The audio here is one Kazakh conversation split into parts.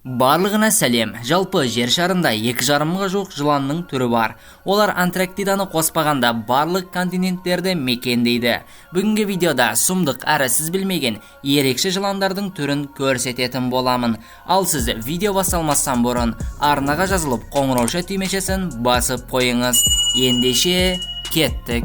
Барлығына сәлем. Жалпы жер шарында 2,5-ға жуық жыланның түрі бар. Олар Антарктиданы қоспағанда барлық континенттерді мекендейді. Бүгінгі видеода сұмдық әрі сіз білмеген ерекше жыландардың түрін көрсететін боламын. Ал сіз видео басталмастан бұрын арнаға жазылып қоңырауша түймешесін басып қойыңыз. Ендеше кеттік.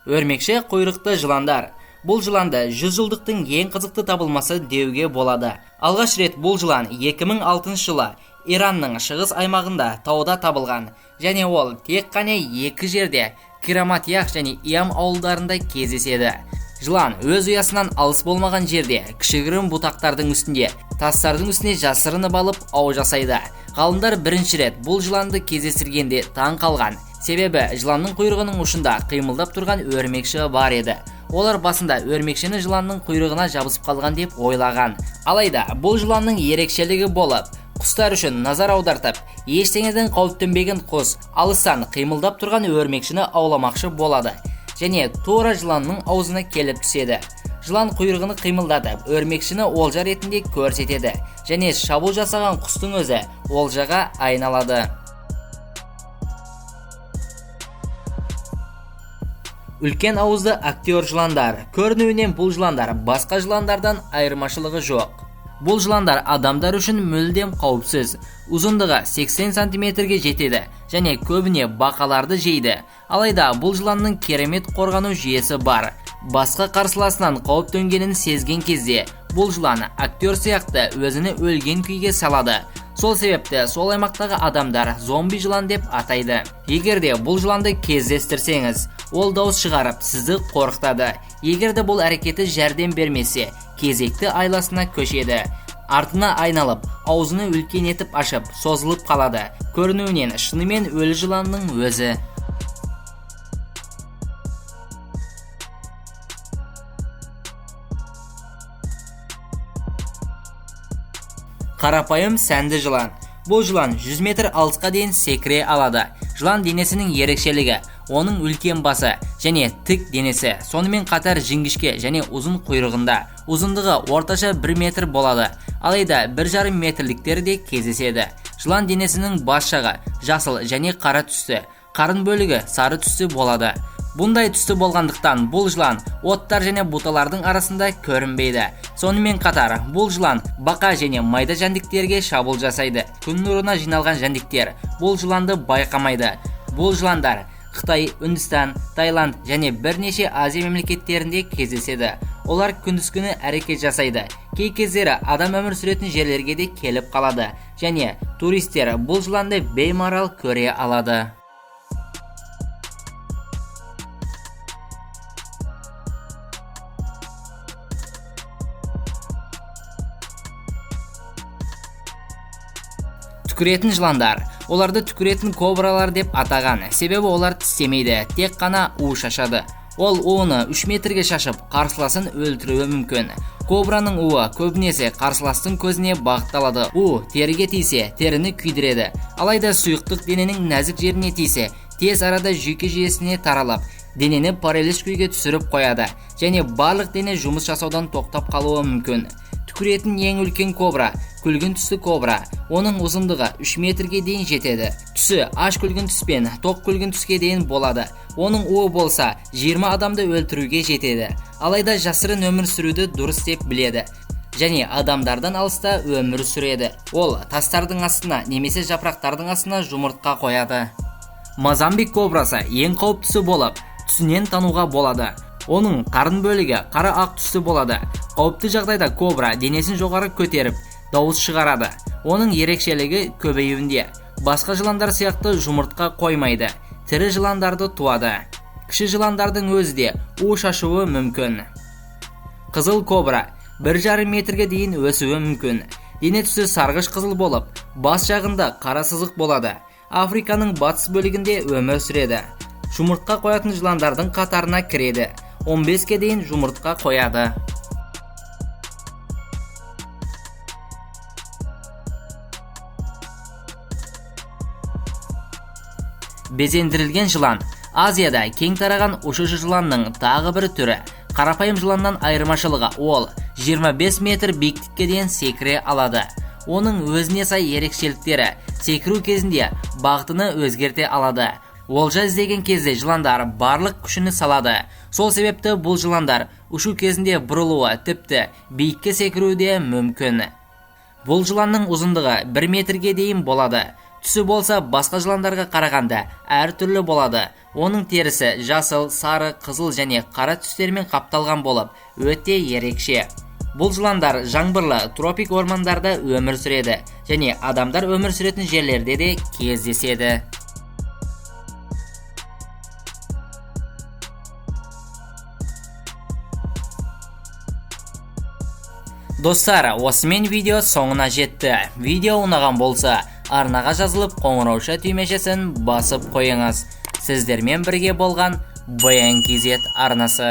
Өрмекші құйрықты жыландар. Бұл жыланды 100 жылдықтың ең қызықты табылмасы деуге болады. Алғаш рет бұл жылан 2006 жылы Иранның шығыс аймағында тауда табылған, және ол тек қана екі жерде Кирамат-Ях және Иам ауылдарында кездеседі. Жылан өз ұясынан алыс болмаған жерде кішігірім бұтақтардың үстінде, тастардың үстіне жасырынып алып ау жасайды. Ғалымдар бірінші рет бұл жыланды кездестіргенде таң қалған. Себебі жыланның құйрығының ұшында қимылдап тұрған өрмекші бар еді. Олар басында өрмекшіні жыланның құйрығына жабысып қалған деп ойлаған. Алайда бұл жыланның ерекшелігі болып, құстар үшін назар аудартып, ештеңеден қауіптенбеген құс алыстан қимылдап тұрған өрмекшіні ауламақшы болады, және тура жыланның аузына келіп түседі. Жылан құйрығын қимылдатып, өрмекшіні олжа ретінде көрсетеді, және шабуыл жасаған құстың өзі олжаға айналады. Үлкен ауызды актер жыландар. Көрінуінен бұл жыландар басқа жыландардан айырмашылығы жоқ. Бұл жыландар адамдар үшін мүлдем қауіпсіз. Ұзындығы 80 сантиметрге жетеді және көбіне бақаларды жейді. Алайда бұл жыланның керемет қорғану жүйесі бар. Басқа қарсыласынан қауіп төнгенін сезген кезде бұл жылан актер сияқты өзіні өлген күйге салады. Сол себепті сол аймақтағы адамдар зомби жылан деп атайды. Егерде бұл жыланды кездестірсеңіз, ол дауыс шығарып сізді қорқытады. Егерде бұл әрекеті жәрдем бермесе, кезекті айласына көшеді. Артына айналып, аузыны үлкен етіп ашып, созылып қалады. Көрінуінен шынымен өлі жыланның өзі. Қарапайым сәнді жылан. Бұл жылан 100 метр алысқа дейін секіре алады. Жылан денесінің ерекшелігі оның үлкен басы және тік денесі, сонымен қатар жіңішке және ұзын құйрығында. Ұзындығы орташа 1 метр болады, алайда 1,5 метрліктер де кездеседі. Жылан денесінің бас жағы жасыл және қара түсті, қарын бөлігі сары түсті болады. Бұндай түсті болғандықтан бұл жылан оттар және бұталардың арасында көрінбейді. Сонымен қатар бұл жылан бақа және майда жәндіктерге шабуыл жасайды. Күн нұрына жиналған жәндіктер бұл жыланды байқамайды. Бұл жыландар Қытай, Үндістан, Таиланд және бірнеше Азия мемлекеттерінде кездеседі. Олар күндіз-күні әрекет жасайды. Кей кездері адам өмір сүретін жерлерге де келіп қалады, және туристер бұл жыланды беймарал көре алады. Түкіретін жыландар. Оларды түкіретін кобралар деп атаған, себебі олар тістемейді, тек қана у шашады. Ол уыны 3 метрге шашып, қарсыласын өлтіруі мүмкін. Кобраның уы көбінесе қарсыластың көзіне бағытталады. У теріге тисе, теріні күйдіреді. Алайда сұйықтық дененің нәзік жеріне тисе, тез арада жүйке жүйесіне таралып, денені паралич күйге түсіріп қояды, және барлық дене жұмыс жасаудан тоқтап қалуы мүмкін. Түкіретін ең үлкен кобра күлгін түсті кобра. Оның ұзындығы 3 метрге дейін жетеді. Түсі аш күлгін түспен тоқ күлгін түске дейін болады. Оның уы болса 20 адамды өлтіруге жетеді. Алайда жасырын өмір сүруді дұрыс деп біледі, және адамдардан алыста өмір сүреді. Ол тастардың астына немесе жапырақтардың астына жұмыртқа қояды. Мозамбик кобрасы ең қауіптісі болып, түсінен тануға болады. Оның қарын бөлігі қара ақ түсті болады. Қауіпті жағдайда кобра денесін жоғары көтеріп, дауыс шығарады. Оның ерекшелігі көбеюінде. Басқа жыландар сияқты жұмыртқа қоймайды. Тірі жыландарды туады. Кіші жыландардың өзі де у шашуы мүмкін. Қызыл кобра 1,5 метрге дейін өсуі мүмкін. Дене түсі сарғыш қызыл болып, бас жағында қара сызық болады. Африканың батыс бөлігінде өмір сүреді. Жұмыртқа қоятын жыландардың қатарына кіреді. 15-ке дейін жұмыртқа қояды. безендірілген жылан. Азияда кең тараған ұшушы жыланның тағы бір түрі. Қарапайым жыланнан айырмашылығы ол 25 метр биіктікке дейін секіре алады. Оның өзіне сай ерекшеліктері: секіру кезінде бағытыны өзгерте алады. Олжа іздеген кезде жыландар барлық күшіні салады. Сол себепті бұл жыландар ұшу кезінде бұрылуы, тіпті биікке секіруі де мүмкін. Бұл жыланның ұзындығы 1 метрге дейін болады. Түсі болса басқа жыландарға қарағанда әртүрлі болады. Оның терісі жасыл, сары, қызыл және қара түстермен қапталған болып, өте ерекше. Бұл жыландар жаңбырлы тропик ормандарда өмір сүреді және адамдар өмір сүретін жерлерде де кездеседі. Достар, осымен видео соңына жетті. Видео ұнаған болса, арнаға жазылып қоңырауша түймешесін басып қойыңыз. Сіздермен бірге болған BNKZ арнасы.